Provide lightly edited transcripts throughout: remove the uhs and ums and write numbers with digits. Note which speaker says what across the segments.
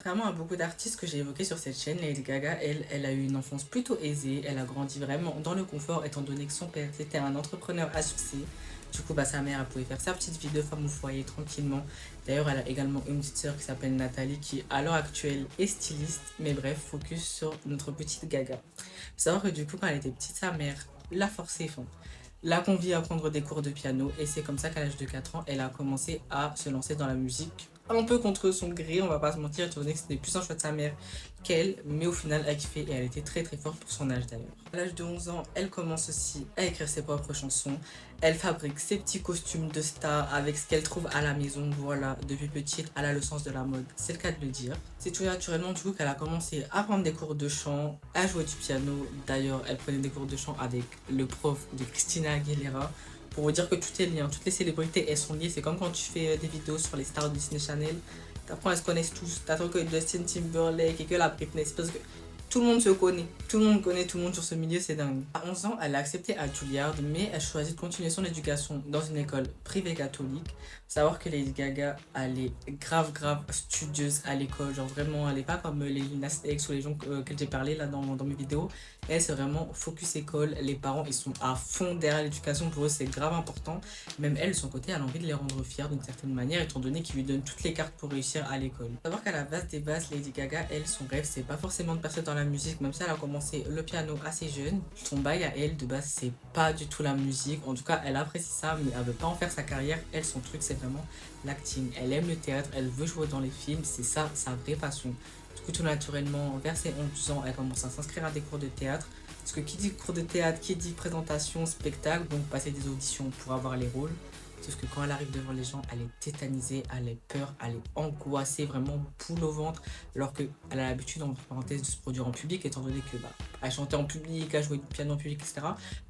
Speaker 1: Contrairement à beaucoup d'artistes que j'ai évoqués sur cette chaîne, Lady Gaga, elle a eu une enfance plutôt aisée. Elle a grandi vraiment dans le confort, étant donné que son père était un entrepreneur à succès. Du coup, sa mère, elle pouvait faire sa petite vie de femme au foyer tranquillement. D'ailleurs, elle a également une petite sœur qui s'appelle Nathalie, qui à l'heure actuelle est styliste. Mais bref, focus sur notre petite Gaga. Faut savoir que du coup, quand elle était petite, sa mère l'a forcée, enfin, l'a conviée à prendre des cours de piano. Et c'est comme ça qu'à l'âge de 4 ans, elle a commencé à se lancer dans la musique un peu contre son gré, on va pas se mentir, étant donné que c'était plus un choix de sa mère qu'elle, mais au final, elle kiffait et elle était très très forte pour son âge d'ailleurs. À l'âge de 11 ans, elle commence aussi à écrire ses propres chansons. Elle fabrique ses petits costumes de star avec ce qu'elle trouve à la maison. Voilà, depuis petite, elle a le sens de la mode, c'est le cas de le dire. C'est tout naturellement du coup qu'elle a commencé à prendre des cours de chant, à jouer du piano. D'ailleurs, elle prenait des cours de chant avec le prof de Christina Aguilera. Pour vous dire que tout est lié, toutes les célébrités elles sont liées. C'est comme quand tu fais des vidéos sur les stars de Disney Channel. T'apprends, elles se connaissent tous. T'attends que Justin Timberlake et que la Britney Spears. Tout le monde se connaît. Tout le monde connaît tout le monde sur ce milieu, c'est dingue. À 11 ans, elle a accepté à Juilliard, mais elle choisit de continuer son éducation dans une école privée catholique. Faut savoir que Lady Gaga, elle est grave studieuse à l'école. Genre vraiment, elle est pas comme les Lil X ou les gens que j'ai parlé là dans mes vidéos. Elle, c'est vraiment focus école. Les parents, ils sont à fond derrière l'éducation. Pour eux, c'est grave important. Même elle, de son côté, elle a envie de les rendre fiers d'une certaine manière, étant donné qu'ils lui donnent toutes les cartes pour réussir à l'école. Faut savoir qu'à la base des bases, Lady Gaga, elle, son rêve, c'est pas forcément de percer dans la musique, même si elle a commencé le piano assez jeune. Son bail à elle, de base, c'est pas du tout la musique. En tout cas, elle apprécie ça, mais elle veut pas en faire sa carrière. Elle, son truc, c'est vraiment l'acting. Elle aime le théâtre, elle veut jouer dans les films, c'est ça sa vraie passion. Du coup, tout naturellement, vers ses 11 ans, elle commence à s'inscrire à des cours de théâtre. Parce que qui dit cours de théâtre, qui dit présentation, spectacle, donc passer des auditions pour avoir les rôles. Sauf que quand elle arrive devant les gens, elle est tétanisée, elle est peur, elle est angoissée, vraiment boule au ventre. Alors qu'elle a l'habitude, entre parenthèses, de se produire en public, étant donné que elle chantait en public, elle jouait du piano en public, etc.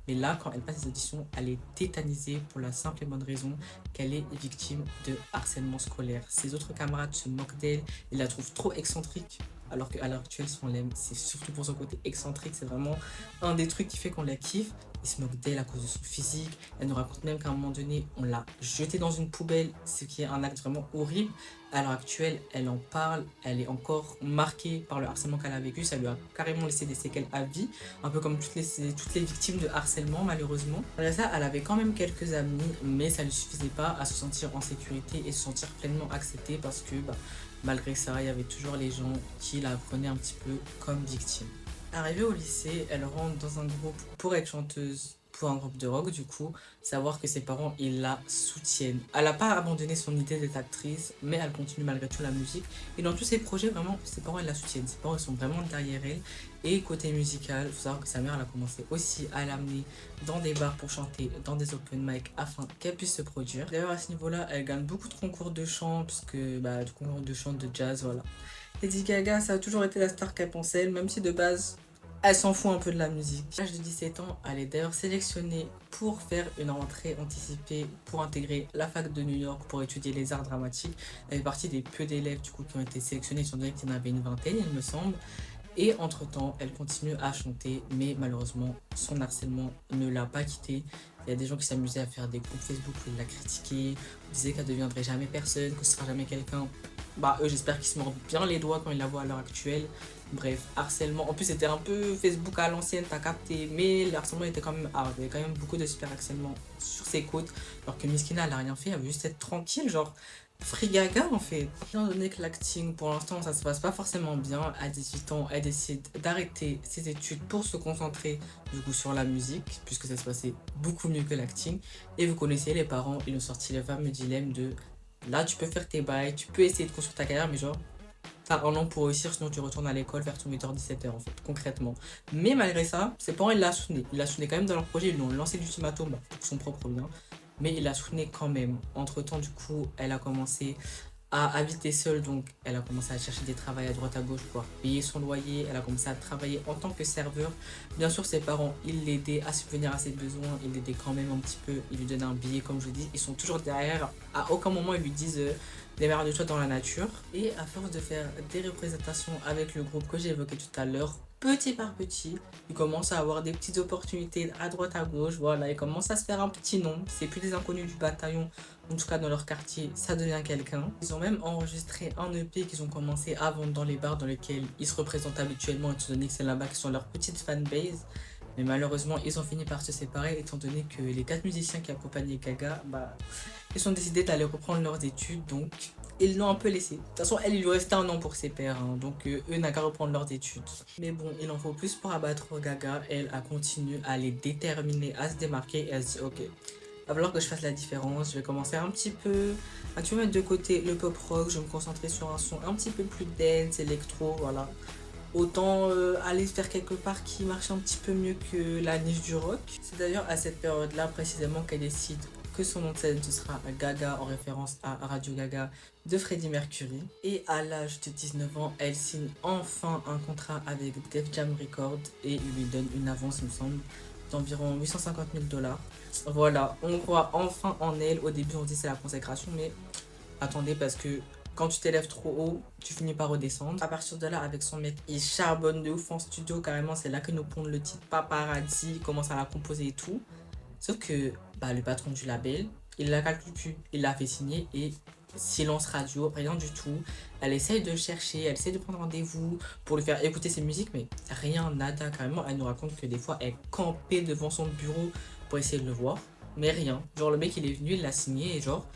Speaker 1: Mais là, quand elle passe les auditions, elle est tétanisée pour la simple et bonne raison qu'elle est victime de harcèlement scolaire. Ses autres camarades se moquent d'elle, ils la trouvent trop excentrique. Alors qu'à l'heure actuelle, si on l'aime, c'est surtout pour son côté excentrique. C'est vraiment un des trucs qui fait qu'on la kiffe. Il se moque d'elle à cause de son physique. Elle nous raconte même qu'à un moment donné, on l'a jetée dans une poubelle, ce qui est un acte vraiment horrible. À l'heure actuelle, elle en parle, elle est encore marquée par le harcèlement qu'elle a vécu. Ça lui a carrément laissé des séquelles à vie, un peu comme toutes les victimes de harcèlement, malheureusement. Malgré ça, elle avait quand même quelques amis, mais ça ne lui suffisait pas à se sentir en sécurité et se sentir pleinement acceptée parce que malgré ça, il y avait toujours les gens qui la prenaient un petit peu comme victime. Arrivée au lycée, elle rentre dans un groupe pour être chanteuse pour un groupe de rock du coup, savoir que ses parents ils la soutiennent. Elle n'a pas abandonné son idée d'être actrice, mais elle continue malgré tout la musique. Et dans tous ses projets, vraiment, ses parents ils la soutiennent. Ses parents ils sont vraiment derrière elle. Et côté musical, il faut savoir que sa mère elle a commencé aussi à l'amener dans des bars pour chanter, dans des open mic afin qu'elle puisse se produire. D'ailleurs à ce niveau-là, elle gagne beaucoup de concours de chant, puisque de concours de chant de jazz, voilà. Lady Gaga, ça a toujours été la star qu'elle pensait, même si de base, elle s'en fout un peu de la musique. À l'âge de 17 ans, elle est d'ailleurs sélectionnée pour faire une rentrée anticipée pour intégrer la fac de New York pour étudier les arts dramatiques. Elle fait partie des peu d'élèves du coup qui ont été sélectionnés, étant donné qu'il y en avait une vingtaine, il me semble. Et entre-temps, elle continue à chanter, mais malheureusement, son harcèlement ne l'a pas quittée. Il y a des gens qui s'amusaient à faire des groupes Facebook où ils la critiquaient, disaient qu'elle ne deviendrait jamais personne, que ce sera jamais quelqu'un. Eux, j'espère qu'ils se mordent bien les doigts quand ils la voient à l'heure actuelle. Bref, harcèlement. En plus, c'était un peu Facebook à l'ancienne, t'as capté. Mais le harcèlement était quand même hard. Il y avait quand même beaucoup de super harcèlement sur ses côtes. Alors que Miskina, elle a rien fait. Elle veut juste être tranquille. Genre, Free Gaga en fait. Étant donné que l'acting pour l'instant ça se passe pas forcément bien, à 18 ans elle décide d'arrêter ses études pour se concentrer du coup sur la musique, puisque ça se passait beaucoup mieux que l'acting. Et vous connaissez les parents, ils ont sorti le fameux dilemme de là tu peux faire tes bails, tu peux essayer de construire ta carrière, mais genre t'as un an pour réussir, sinon tu retournes à l'école vers ton 8h-17h en fait, concrètement. Mais malgré ça, ses parents ils l'assumaient. Ils l'assumaient quand même dans leur projet, ils lui ont lancé l'ultimatum pour son propre bien. Mais il la soutenait quand même. Entre temps, du coup, elle a commencé à habiter seule, donc elle a commencé à chercher des travails à droite à gauche pour pouvoir payer son loyer. Elle a commencé à travailler en tant que serveur. Bien sûr, ses parents, ils l'aidaient à subvenir à ses besoins, ils l'aidaient quand même un petit peu, ils lui donnaient un billet, comme je dis. Ils sont toujours derrière. À aucun moment, ils lui disent les meilleurs de toi dans la nature. Et à force de faire des représentations avec le groupe que j'ai évoqué tout à l'heure, petit par petit, il commence à avoir des petites opportunités à droite à gauche. Voilà, il commence à se faire un petit nom. C'est plus des inconnus du bataillon, en tout cas dans leur quartier, ça devient quelqu'un. Ils ont même enregistré un EP qu'ils ont commencé à vendre dans les bars dans lesquels ils se représentent habituellement, étant donné que c'est là-bas qu'ils sont leur petite fanbase. Mais malheureusement, ils ont fini par se séparer, étant donné que les 4 musiciens qui accompagnaient Gaga, ils ont décidé d'aller reprendre leurs études, donc ils l'ont un peu laissé. De toute façon, elle, il lui restait un an pour ses pairs, hein, donc eux n'ont qu'à reprendre leurs études. Mais bon, il en faut plus pour abattre Gaga. Elle a continué à les déterminer, à se démarquer, et elle se dit, ok, il va falloir que je fasse la différence. Je vais commencer un petit peu à tout mettre de côté le pop rock, je vais me concentrer sur un son un petit peu plus dance, électro, voilà. Autant aller faire quelque part qui marche un petit peu mieux que la niche du rock. C'est d'ailleurs à cette période-là précisément qu'elle décide que son nom de scène ce sera Gaga, en référence à Radio Gaga de Freddie Mercury. Et à l'âge de 19 ans, elle signe enfin un contrat avec Def Jam Records et il lui donne une avance, il me semble, d'environ 850 000 $. Voilà, on croit enfin en elle. Au début on dit c'est la consécration, mais attendez, parce que quand tu t'élèves trop haut, tu finis par redescendre. À partir de là, avec son mec, il charbonne de ouf en studio. Carrément, c'est là que nous pondent le titre Paparazzi. Il commence à la composer et tout. Sauf que le patron du label, il la calcule plus. Il l'a fait signer et silence radio, rien du tout. Elle essaye de le chercher, elle essaye de prendre rendez-vous pour lui faire écouter ses musiques, mais rien, nada. Carrément, elle nous raconte que des fois, elle campait devant son bureau pour essayer de le voir. Mais rien. Genre, le mec, il est venu, il l'a signé et genre,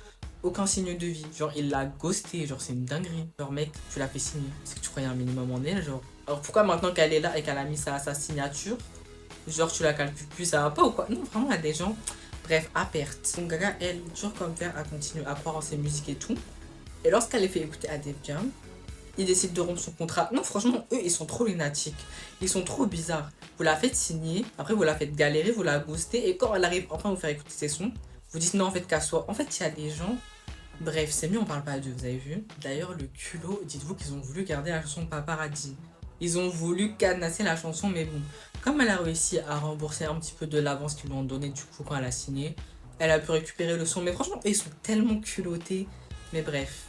Speaker 1: aucun signe de vie. Genre, il l'a ghosté. Genre, c'est une dinguerie. Genre, mec, tu l'as fait signer. Est-ce que tu croyais un minimum en elle, genre? Alors, pourquoi maintenant qu'elle est là et qu'elle a mis sa signature, genre, tu la calcules plus, ça va pas ou quoi? Non, vraiment, il y a des gens, bref, à perte. Donc, Gaga, elle, toujours comme faire, a continué à croire en ses musiques et tout. Et lorsqu'elle est fait écouter à Def Jam, il décide de rompre son contrat. Non, franchement, eux, ils sont trop lunatiques. Ils sont trop bizarres. Vous la faites signer, après, vous la faites galérer, vous la ghostez, et quand elle arrive enfin à vous faire écouter ses sons, vous dites non, en fait, casse-toi. En fait, il y a des gens. Bref, c'est mieux, on parle pas d'eux, vous avez vu. D'ailleurs, le culot, dites-vous qu'ils ont voulu garder la chanson Paparazzi. Ils ont voulu cadenasser la chanson, mais bon, comme elle a réussi à rembourser un petit peu de l'avance qu'ils lui ont donné du coup quand elle a signé, elle a pu récupérer le son. Mais franchement, ils sont tellement culottés. Mais bref,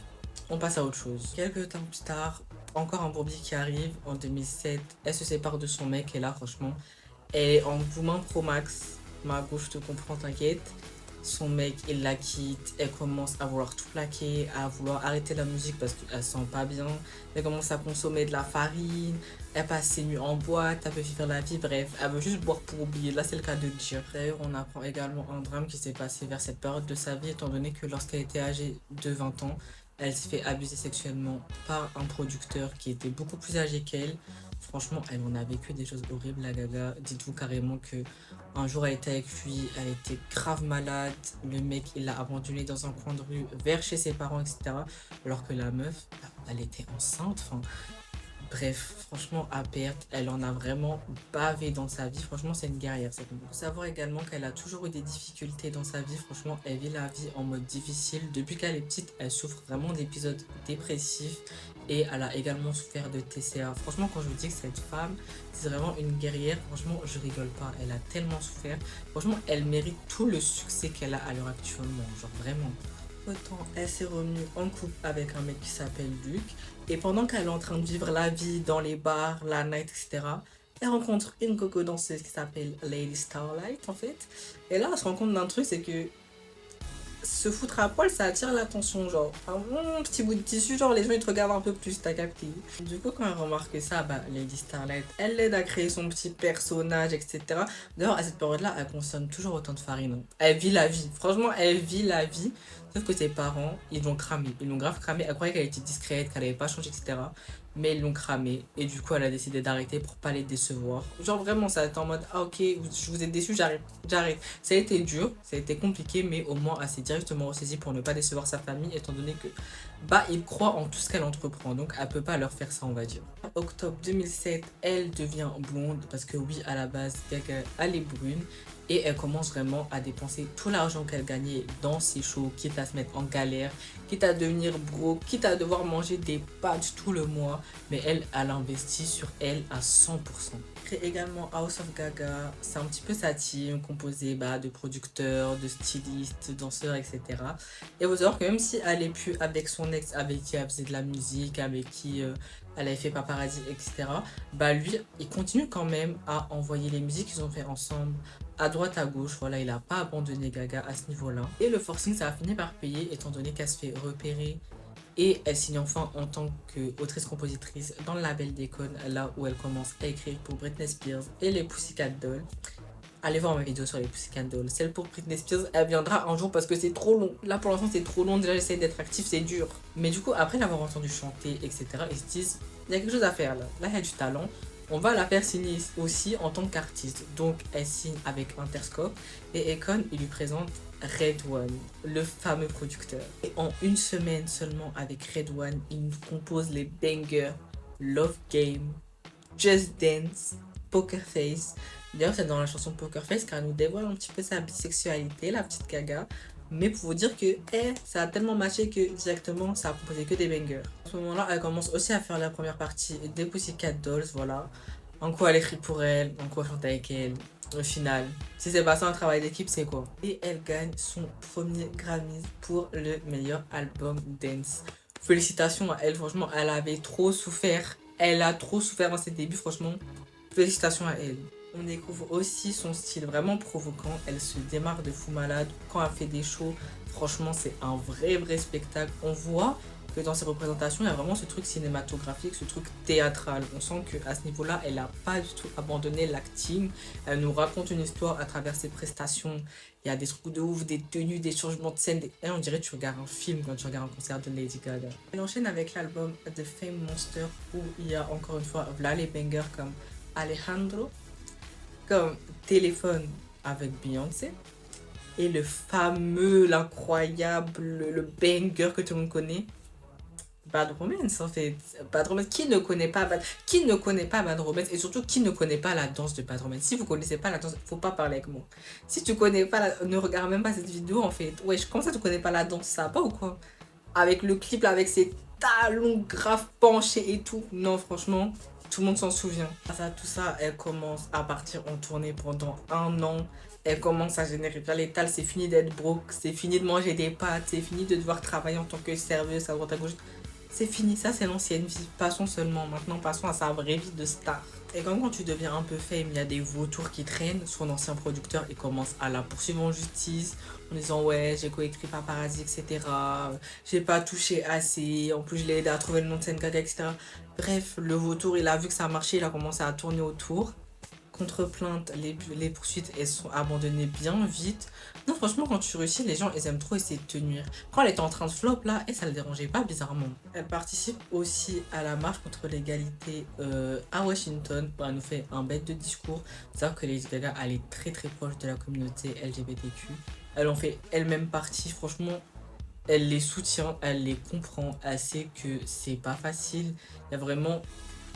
Speaker 1: on passe à autre chose. Quelques temps plus tard, encore un bourbier qui arrive. En 2007, elle se sépare de son mec et là, franchement, elle est en Woman Pro Max. Ma gauche te comprend, t'inquiète. Son mec, il la quitte, elle commence à vouloir tout plaquer, à vouloir arrêter la musique parce qu'elle se sent pas bien. Elle commence à consommer de la farine, elle passe ses nuits en boîte, elle veut vivre la vie, bref, elle veut juste boire pour oublier. Là, c'est le cas de Jir. D'ailleurs, on apprend également un drame qui s'est passé vers cette période de sa vie, étant donné que lorsqu'elle était âgée de 20 ans, elle s'est fait abuser sexuellement par un producteur qui était beaucoup plus âgé qu'elle. Franchement, elle en a vécu des choses horribles, la Gaga. Dites-vous carrément que un jour, elle était avec lui, elle était grave malade. Le mec, il l'a abandonnée dans un coin de rue, vers chez ses parents, etc. Alors que la meuf, elle était enceinte. Enfin, bref, franchement, à perte, elle en a vraiment bavé dans sa vie. Franchement, c'est une guerrière, cette meuf. Il faut savoir également qu'elle a toujours eu des difficultés dans sa vie. Franchement, elle vit la vie en mode difficile. Depuis qu'elle est petite, elle souffre vraiment d'épisodes dépressifs. Et elle a également souffert de TCA. Franchement, quand je vous dis que cette femme, c'est vraiment une guerrière, franchement, je rigole pas. Elle a tellement souffert. Franchement, elle mérite tout le succès qu'elle a à l'heure actuellement. Genre, vraiment. Autant, elle s'est revenue en couple avec un mec qui s'appelle Luc. Et pendant qu'elle est en train de vivre la vie dans les bars, la night, etc., elle rencontre une coco danseuse qui s'appelle Lady Starlight, en fait. Et là, elle se rend compte d'un truc, c'est que se foutre à poil, ça attire l'attention, genre un petit bout de tissu, genre les gens ils te regardent un peu plus, t'as capté. Du coup, quand elle remarque ça, Lady Starlight, elle l'aide à créer son petit personnage, etc. D'ailleurs, à cette période-là, elle consomme toujours autant de farine. Elle vit la vie, franchement, elle vit la vie. Sauf que ses parents, ils l'ont cramé, ils l'ont grave cramé. Elle croyait qu'elle était discrète, qu'elle n'avait pas changé, etc. Mais ils l'ont cramé et du coup elle a décidé d'arrêter pour pas les décevoir. Genre vraiment ça a été en mode ah ok je vous ai déçu, j'arrête. Ça a été dur, ça a été compliqué, mais au moins elle s'est directement ressaisie pour ne pas décevoir sa famille, étant donné que il croit en tout ce qu'elle entreprend, donc elle peut pas leur faire ça, on va dire. Octobre 2007, elle devient blonde parce que oui, à la base Gaga elle est brune Et elle commence vraiment à dépenser tout l'argent qu'elle gagnait dans ses shows, quitte à se mettre en galère, quitte à devenir broke, quitte à devoir manger des pâtes tout le mois. Mais elle investit sur elle à 100%. Elle crée également House of Gaga. C'est un petit peu sa team composée de producteurs, de stylistes, de danseurs, etc. Et vous savez que même si elle est plus avec son ex, avec qui elle faisait de la musique, avec qui elle avait fait paparazzi, etc. Lui, il continue quand même à envoyer les musiques qu'ils ont fait ensemble à droite à gauche. Voilà, il n'a pas abandonné Gaga à ce niveau-là. Et le forcing, ça a fini par payer étant donné qu'elle se fait repérer. Et elle signe enfin en tant qu'autrice-compositrice dans le label d'Akon, là où elle commence à écrire pour Britney Spears et les Pussycat Dolls. Allez voir ma vidéo sur les Pussycat Dolls. Celle pour Britney Spears, elle viendra un jour parce que c'est trop long. Là, pour l'instant, c'est trop long. Déjà, j'essaie d'être actif, c'est dur. Mais du coup, après l'avoir entendu chanter, etc., ils se disent, il y a quelque chose à faire là. Là, il y a du talent. On va la faire signer aussi en tant qu'artiste. Donc, elle signe avec Interscope. Et Akon, il lui présente Red One, le fameux producteur. Et en une semaine seulement avec Red One, il nous compose les bangers Love Game, Just Dance, Poker Face. D'ailleurs, c'est dans la chanson Poker Face qu'elle nous dévoile un petit peu sa bisexualité, la petite Gaga. Mais pour vous dire que ça a tellement matché que directement ça a composé que des bangers. À ce moment-là, elle commence aussi à faire la première partie des Pussycat Dolls, voilà. En quoi elle écrit pour elle, en quoi elle chante avec elle. Au final, si c'est pas ça un travail d'équipe, c'est quoi? Et elle gagne son premier Grammy pour le meilleur album dance. Félicitations à elle, franchement, elle avait trop souffert. Elle a trop souffert dans ses débuts, franchement. Félicitations à elle. On découvre aussi son style vraiment provoquant. Elle se démarque de fou malade. Quand elle fait des shows, franchement, c'est un vrai spectacle. On voit que dans ses représentations, il y a vraiment ce truc cinématographique, ce truc théâtral. On sent qu'à ce niveau-là, elle n'a pas du tout abandonné l'acting. Elle nous raconte une histoire à travers ses prestations. Il y a des trucs de ouf, des tenues, des changements de scène. Et on dirait que tu regardes un film quand tu regardes un concert de Lady Gaga. Elle enchaîne avec l'album The Fame Monster où il y a encore une fois les bangers comme Alejandro, comme Téléphone avec Beyoncé et le fameux, l'incroyable, le banger que tout le monde connaît, Bad Romance en fait. Bad Romance, qui ne connaît pas Bad Romance et surtout qui ne connaît pas la danse de Bad Romance. Si vous connaissez pas la danse, faut pas parler avec moi. Si tu connais pas ne regarde même pas cette vidéo en fait. Ouais, comment ça tu connais pas la danse, ça va pas ou quoi? Avec le clip là, avec ses talons grave penchés et tout. Non, franchement, tout le monde s'en souvient. Grâce à tout ça, elle commence à partir en tournée pendant 1 an. Elle commence à générer bien les tales. C'est fini d'être broke, c'est fini de manger des pâtes, c'est fini de devoir travailler en tant que serveuse à droite à gauche. C'est fini, ça c'est l'ancienne vie. Passons seulement, maintenant passons à sa vraie vie de star. Et quand tu deviens un peu fame, il y a des vautours qui traînent. Son ancien producteur, il commence à la poursuivre en justice en disant ouais, j'ai coécrit Paparazzi, etc. J'ai pas touché assez. En plus, je l'ai aidé à trouver le nom de scène Gaga, etc. Bref, le vautour, il a vu que ça a marché, il a commencé à tourner autour. Contre-plainte, les poursuites, elles sont abandonnées bien vite. Non, franchement, quand tu réussis, les gens, ils aiment trop essayer de te nuire. Quand elle était en train de flop, là, et ça le dérangeait pas, bizarrement. Elle participe aussi à la marche contre l'égalité à Washington. Elle nous fait un bête de discours. C'est-à-dire que Lady Gaga, elle est très proche de la communauté LGBTQ. Elle en fait elle-même partie, franchement. Elle les soutient, elle les comprend. Elle sait que c'est pas facile. Il y a vraiment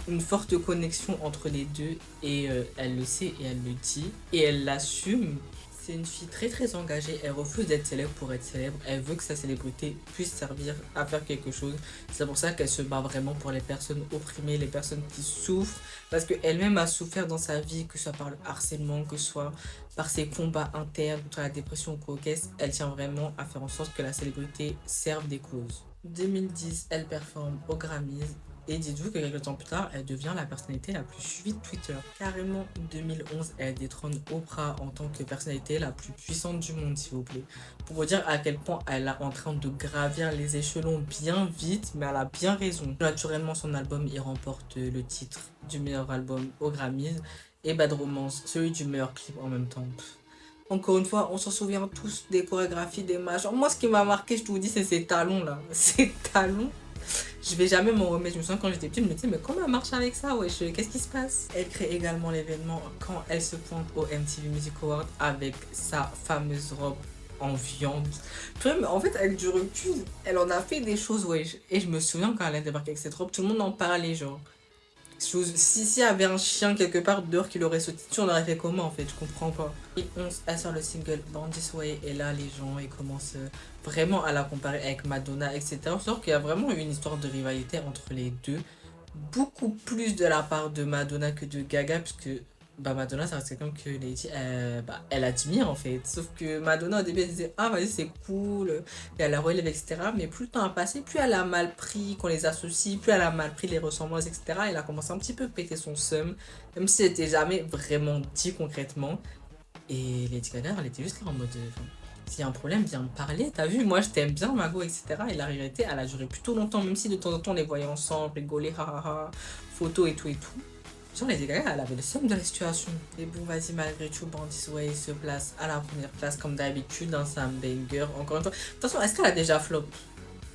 Speaker 1: une forte connexion entre les deux et elle le sait et elle le dit et elle l'assume. C'est une fille très engagée, elle refuse d'être célèbre pour être célèbre, elle veut que sa célébrité puisse servir à faire quelque chose. C'est pour ça qu'elle se bat vraiment pour les personnes opprimées, les personnes qui souffrent, parce qu'elle-même a souffert dans sa vie, que ce soit par le harcèlement, que ce soit par ses combats internes, contre la dépression ou quoi qu'est-ce. Elle tient vraiment à faire en sorte que la célébrité serve des causes. 2010, elle performe aux Grammys. Et dites-vous que quelques temps plus tard, elle devient la personnalité la plus suivie de Twitter. Carrément, 2011, elle détrône Oprah en tant que personnalité la plus puissante du monde, s'il vous plaît. Pour vous dire à quel point elle est en train de gravir les échelons bien vite, mais elle a bien raison. Naturellement, son album, il remporte le titre du meilleur album aux Grammys. Et Bad Romance, celui du meilleur clip en même temps. Encore une fois, on s'en souvient tous des chorégraphies, des matchs. Moi, ce qui m'a marqué, je te vous dis, c'est ces talons là. Ces talons. Je vais jamais m'en remettre. Je me souviens quand j'étais petite, je me disais, mais comment elle marche avec ça, wesh, qu'est-ce qui se passe? Elle crée également l'événement quand elle se pointe au MTV Music Award avec sa fameuse robe en viande. Mais en fait, avec du recul, elle en a fait des choses, wesh. Et je me souviens quand elle a débarqué avec cette robe, tout le monde en parlait, genre. Si y avait un chien quelque part dehors qui l'aurait sauté dessus, on aurait fait comment en fait? Je comprends pas. Et 11, elle sort le single Born This Way et là les gens ils commencent vraiment à la comparer avec Madonna, etc. Sauf qu'il y a vraiment une histoire de rivalité entre les deux. Beaucoup plus de la part de Madonna que de Gaga, puisque bah, Madonna, ça reste quelqu'un que Lady, elle admire en fait. Sauf que Madonna, au début, elle disait ah, vas-y, c'est cool, et elle la relève, etc. Mais plus le temps a passé, plus elle a mal pris qu'on les associe, plus elle a mal pris les ressemblances, etc. Elle a commencé un petit peu péter son seum, même si c'était jamais vraiment dit concrètement. Et Lady Gaga, elle était juste là en mode. S'il y a un problème, viens me parler. T'as vu, moi je t'aime bien, Mago, etc. Et la réalité, elle a duré plutôt longtemps, même si de temps en temps on les voyait ensemble, rigoler, hahaha, photos et tout et tout. Genre, Lady Gaga, elle avait le seum de la situation. Et bon, vas-y, malgré tout, Born This Way se place à la première place, comme d'habitude, dans sa banger. Encore une fois, de toute façon, est-ce qu'elle a déjà flop?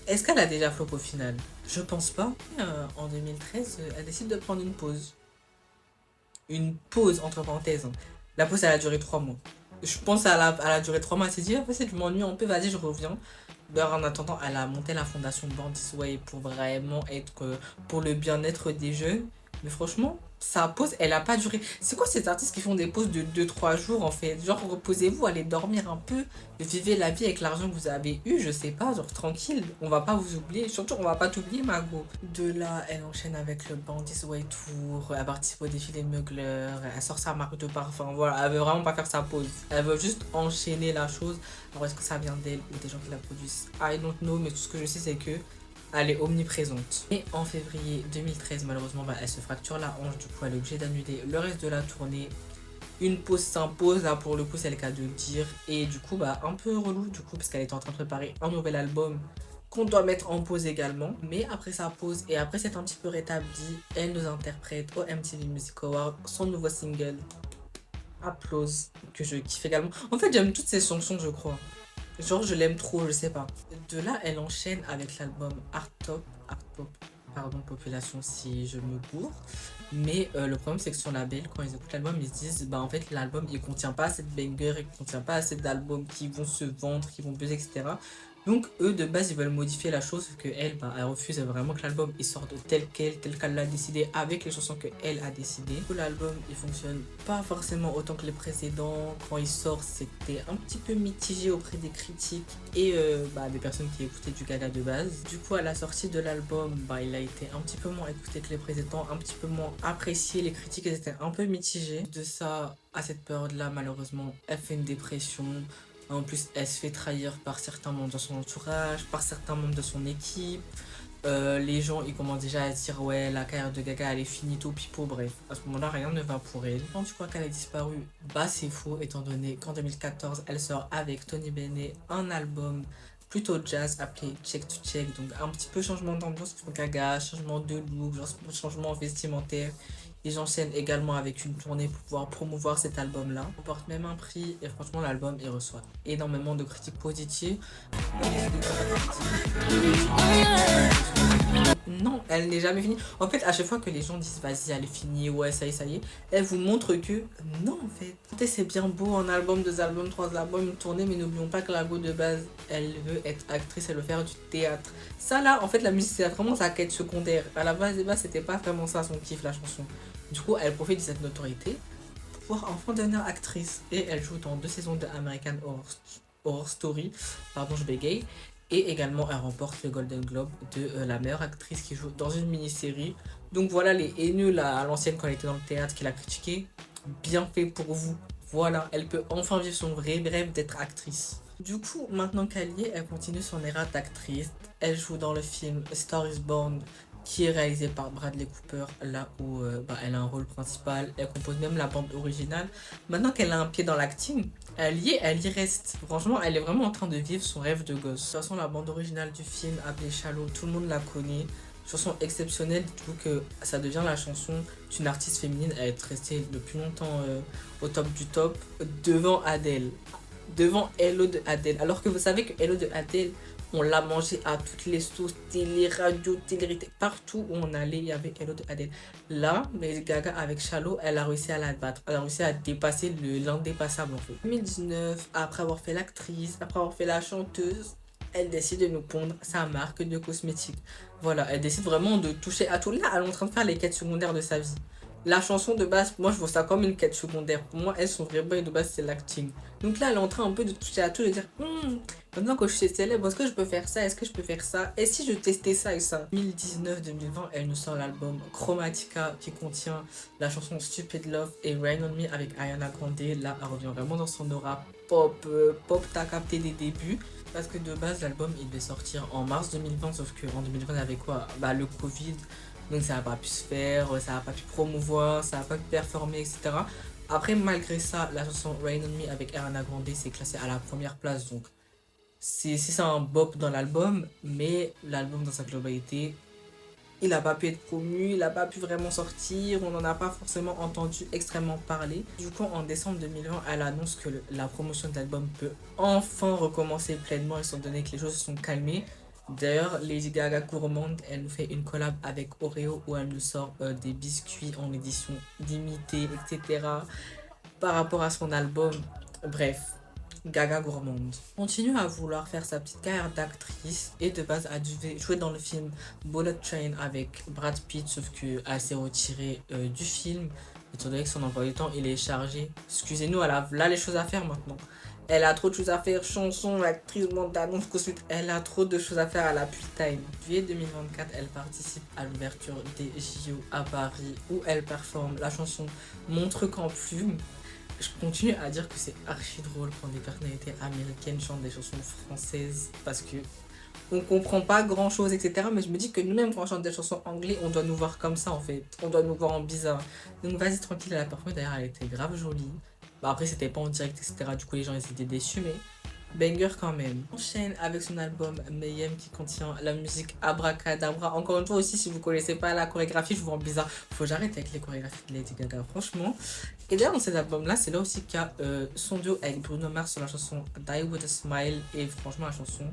Speaker 1: Est-ce qu'elle a déjà flop au final? Je pense pas. En 2013, elle décide de prendre une pause. Une pause, entre parenthèses, hein. La pause, elle a duré 3 mois. Je pense à la durée 3 mois. Elle s'est dit, ah, vas-y, je m'ennuie un peu, vas-y, je reviens. D'ailleurs, en attendant, elle a monté la fondation Born This Way pour vraiment être pour le bien-être des jeunes. Mais franchement, sa pause, elle a pas duré. C'est quoi ces artistes qui font des pauses de 2 3 jours en fait? Genre, reposez-vous, allez dormir un peu, vivez la vie avec l'argent que vous avez eu, je sais pas, genre tranquille. On va pas vous oublier, surtout on va pas t'oublier, Mago. De là, elle enchaîne avec le Born This Way Tour, elle participe au défilé Mugler, elle sort sa marque de parfum, voilà, elle veut vraiment pas faire sa pause. Elle veut juste enchaîner la chose. Alors, est-ce que ça vient d'elle ou des gens qui la produisent? I don't know, mais tout ce que je sais, c'est que elle est omniprésente. Et en février 2013, malheureusement, bah, elle se fracture la hanche. Du coup, elle est obligée d'annuler le reste de la tournée. Une pause s'impose, là pour le coup, c'est le cas de le dire. Et du coup, bah, un peu relou, du coup, parce qu'elle était en train de préparer un nouvel album qu'on doit mettre en pause également. Mais après sa pause et après s'être un petit peu rétablie, elle nous interprète au MTV Music Award son nouveau single Applause, que je kiffe également. En fait, j'aime toutes ses chansons, je crois. Genre, je l'aime trop, je sais pas. De là, elle enchaîne avec l'album Art Top, Art Pop, pardon, Population si je me gourre. Mais le problème, c'est que sur label, quand ils écoutent l'album, ils se disent, bah en fait, l'album, il contient pas assez de bangers, il contient pas assez d'albums qui vont se vendre, qui vont buzzer, etc. Donc, eux, de base, ils veulent modifier la chose, que elle, bah, elle refuse vraiment que l'album il sorte tel qu'elle l'a décidé, avec les chansons qu'elle a décidé. L'album, il fonctionne pas forcément autant que les précédents. Quand il sort, c'était un petit peu mitigé auprès des critiques et bah, des personnes qui écoutaient du Gaga de base. Du coup, à la sortie de l'album, bah, il a été un petit peu moins écouté que les précédents, un petit peu moins apprécié. Les critiques étaient un peu mitigées. De ça, à cette période-là, malheureusement, elle fait une dépression. En plus, elle se fait trahir par certains membres de son entourage, par certains membres de son équipe. Les gens, ils commencent déjà à dire ouais, la carrière de Gaga, elle est finie, tout pipo, bref. À ce moment-là, rien ne va pour elle. Quand tu crois qu'elle a disparu, bah c'est faux, étant donné qu'en 2014, elle sort avec Tony Bennett un album plutôt jazz appelé Check to Check. Donc un petit peu changement d'ambiance pour Gaga, changement de look, changement vestimentaire. Ils enchaînent également avec une tournée pour pouvoir promouvoir cet album-là. On porte même un prix et franchement l'album il reçoit énormément de critiques positives. Non, elle n'est jamais finie. En fait, à chaque fois que les gens disent vas-y, elle est finie, ouais, ça y est, elle vous montre que non, en fait. Écoutez, c'est bien beau, un album, 2 albums, 3 albums, une tournée, mais n'oublions pas que la go de base, elle veut être actrice, elle veut faire du théâtre. Ça là, en fait, la musique, c'est vraiment sa quête secondaire. À la base, c'était pas vraiment ça son kiff, la chanson. Du coup, elle profite de cette notoriété pour pouvoir enfin devenir actrice. Et elle joue dans 2 saisons de American Horror Story. Pardon, je bégaye. Et également, elle remporte le Golden Globe de la meilleure actrice qui joue dans une mini-série. Donc voilà, les haineux là, à l'ancienne quand elle était dans le théâtre qui l'a critiqué. Bien fait pour vous. Voilà, elle peut enfin vivre son vrai rêve d'être actrice. Du coup, maintenant qu'elle y est, elle continue son errate d'actrice. Elle joue dans le film A Star is Born, qui est réalisé par Bradley Cooper, là où bah, elle a un rôle principal, elle compose même la bande originale. Maintenant qu'elle a un pied dans l'acting, elle y reste. Franchement, elle est vraiment en train de vivre son rêve de gosse. De toute façon, la bande originale du film, appelée Shallow, tout le monde la connaît. Chanson exceptionnelle, du coup que ça devient la chanson d'une artiste féminine à être restée le plus longtemps au top du top, devant Adele. Devant Hello de Adele. Alors que vous savez que Hello de Adele, on l'a mangé à toutes les sauces, télé, radio, télé, partout où on allait, il y avait Hello de Adele. Là, mais Gaga avec Shallow, elle a réussi à la battre. Elle a réussi à dépasser l'indépassable en fait. 2019, après avoir fait l'actrice, après avoir fait la chanteuse, elle décide de nous pondre sa marque de cosmétiques. Voilà, elle décide vraiment de toucher à tout. Là, elle est en train de faire les quêtes secondaires de sa vie. La chanson de base, moi je vois ça comme une quête secondaire. Pour moi, elle, son vrai bail de base, c'est l'acting. Donc là, elle est en train un peu de toucher à tout, de dire maintenant que je suis célèbre, est-ce que je peux faire ça? Est-ce que je peux faire ça? Et si je testais ça et ça? 2019-2020, elle nous sort l'album Chromatica qui contient la chanson Stupid Love et Rain on Me avec Ariana Grande. Là, elle revient vraiment dans son aura pop, pop, t'as capté des débuts. Parce que de base, l'album il devait sortir en mars 2020, sauf qu'en 2020, il y avait quoi? Bah, le Covid, donc ça n'a pas pu se faire, ça n'a pas pu promouvoir, ça n'a pas pu performer, etc. Après, malgré ça, la chanson Rain on Me avec Ariana Grande s'est classée à la première place, donc c'est un bop dans l'album, mais l'album dans sa globalité, il n'a pas pu être promu, il n'a pas pu vraiment sortir, on n'en a pas forcément entendu extrêmement parler. Du coup, en décembre 2020, elle annonce que la promotion de l'album peut enfin recommencer pleinement, étant donné que les choses se sont calmées. D'ailleurs, Lady Gaga gourmande, elle nous fait une collab avec Oreo où elle nous sort des biscuits en édition limitée, etc. par rapport à son album. Bref, Gaga gourmande. Continue à vouloir faire sa petite carrière d'actrice et de base a dû jouer dans le film Bullet Train avec Brad Pitt, sauf qu'elle s'est retirée du film étant donné que son emploi du temps il est chargé. Excusez-nous, elle a là les choses à faire maintenant. Elle a trop de choses à faire, chanson, actrice, bande d'annonce, consulte. Elle a trop de choses à faire, elle a plus de time. Juillet 2024, elle participe à l'ouverture des JO à Paris où elle performe la chanson Mon truc en plume. Je continue à dire que c'est archi drôle quand des personnalités américaines chantent des chansons françaises parce que on comprend pas grand chose, etc. Mais je me dis que nous-mêmes, quand on chante des chansons anglaises, on doit nous voir comme ça en fait. On doit nous voir en bizarre. Donc vas-y, tranquille, elle a performé. D'ailleurs, elle était grave jolie. Bah, après, c'était pas en direct, etc. Du coup, les gens ils étaient déçus, mais banger quand même. On enchaîne avec son album Mayhem qui contient la musique Abracadabra. Encore une fois aussi, si vous connaissez pas la chorégraphie, je vous rends bizarre. Faut que j'arrête avec les chorégraphies de Lady Gaga, franchement. Et d'ailleurs, dans cet album-là, c'est là aussi qu'il y a son duo avec Bruno Mars sur la chanson Die With A Smile. Et franchement, la chanson,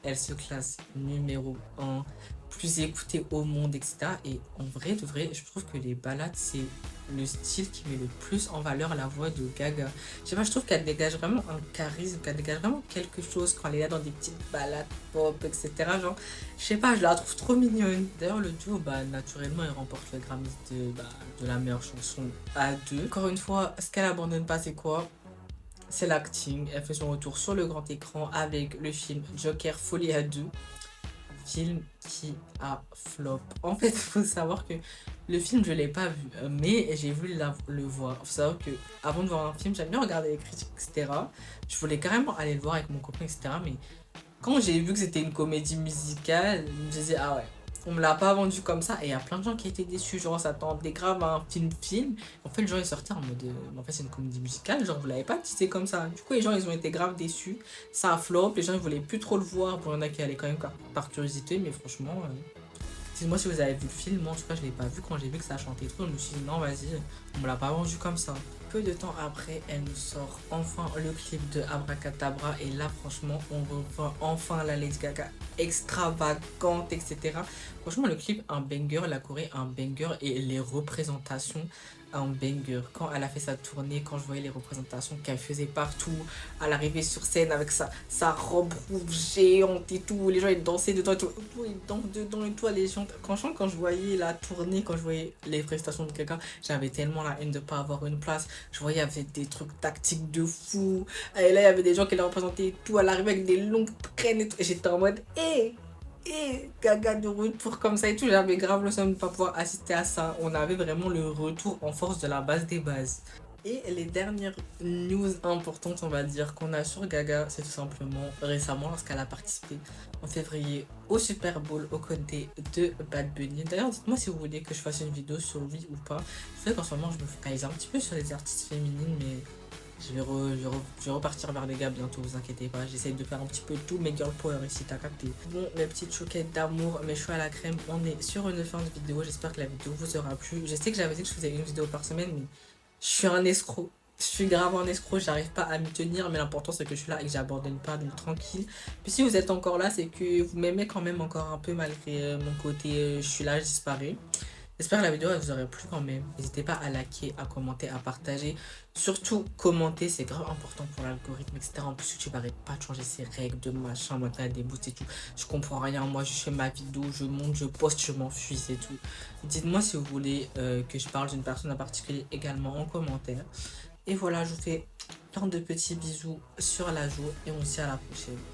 Speaker 1: elle se classe numéro 1, plus écoutée au monde, etc. Et en vrai, de vrai, je trouve que les ballades, c'est le style qui met le plus en valeur la voix de Gaga. Je sais pas, je trouve qu'elle dégage vraiment un charisme, qu'elle dégage vraiment quelque chose quand elle est là dans des petites ballades pop, etc. Genre, je sais pas, je la trouve trop mignonne. D'ailleurs, le duo, bah, naturellement, il remporte le Grammy de la meilleure chanson à deux. Encore une fois, ce qu'elle abandonne pas, c'est quoi? C'est l'acting. Elle fait son retour sur le grand écran avec le film Joker Folie à deux. Film qui a flop. En fait, il faut savoir que le film, je l'ai pas vu, mais j'ai voulu le voir. Il faut savoir que avant de voir un film, j'aime bien regarder les critiques, etc. Je voulais carrément aller le voir avec mon copain, etc. Mais quand j'ai vu que c'était une comédie musicale, je me disais, ah ouais, on me l'a pas vendu comme ça. Et il y a plein de gens qui étaient déçus, genre, on s'attendait grave à un film. En fait, les gens, ils sortaient en mode, en fait, c'est une comédie musicale, genre, vous l'avez pas tissé comme ça. Du coup, les gens, ils ont été grave déçus. Ça a flop, les gens, ils voulaient plus trop le voir. Bon, il y en a qui allaient quand même par curiosité, mais franchement, dites-moi si vous avez vu le film. Moi, en tout cas, je l'ai pas vu. Quand j'ai vu que ça chantait trop, je me suis dit, non, vas-y, on me l'a pas vendu comme ça. Peu de temps après, elle nous sort enfin le clip de Abracadabra. Et là, franchement, on revoit enfin la Lady Gaga extravagante, etc. Franchement, le clip, un banger. La Corée, un banger. Et les représentations, un banger. Quand elle a fait sa tournée, quand je voyais les représentations qu'elle faisait partout, à l'arrivée sur scène avec sa robe rouge géante et tout, les gens ils dansaient dedans et tout, ils dansent dedans et tout, les gens. Franchement, quand je voyais la tournée, quand je voyais les prestations de quelqu'un, j'avais tellement la haine de pas avoir une place. Je voyais, il y avait des trucs tactiques de fou. Et là, il y avait des gens qui la représentaient et tout, à l'arrivée avec des longues traînes et tout. Et j'étais en mode, hé! Et Gaga de retour comme ça et tout, j'avais grave le seum de ne pas pouvoir assister à ça. On avait vraiment le retour en force de la base des bases. Et les dernières news importantes, on va dire, qu'on a sur Gaga, c'est tout simplement récemment lorsqu'elle a participé en février au Super Bowl aux côtés de Bad Bunny. D'ailleurs, dites-moi si vous voulez que je fasse une vidéo sur lui ou pas. Je sais qu'en ce moment, je me focalise un petit peu sur les artistes féminines, mais je vais repartir vers les gars bientôt, vous inquiétez pas. J'essaye de faire un petit peu tout, mes girl power ici, t'as capté. Bon, mes petites chouquettes d'amour, mes choux à la crème, on est sur une fin de vidéo. J'espère que la vidéo vous aura plu. Je sais que j'avais dit que je faisais une vidéo par semaine, mais je suis un escroc. Je suis grave un escroc, j'arrive pas à m'y tenir, mais l'important c'est que je suis là et que j'abandonne pas, donc tranquille. Puis si vous êtes encore là, c'est que vous m'aimez quand même encore un peu malgré mon côté je suis là, je disparais. J'espère que la vidéo elle vous aurait plu quand même. N'hésitez pas à liker, à commenter, à partager. Surtout, commenter, c'est grave important pour l'algorithme, etc. En plus, YouTube n'arrête pas de changer ses règles de machin, maintenant des boosts et tout. Je comprends rien. Moi, je fais ma vidéo, je monte, je poste, je m'enfuis, c'est tout. Dites-moi si vous voulez que je parle d'une personne en particulier également en commentaire. Et voilà, je vous fais plein de petits bisous sur la joue et on se dit à la prochaine.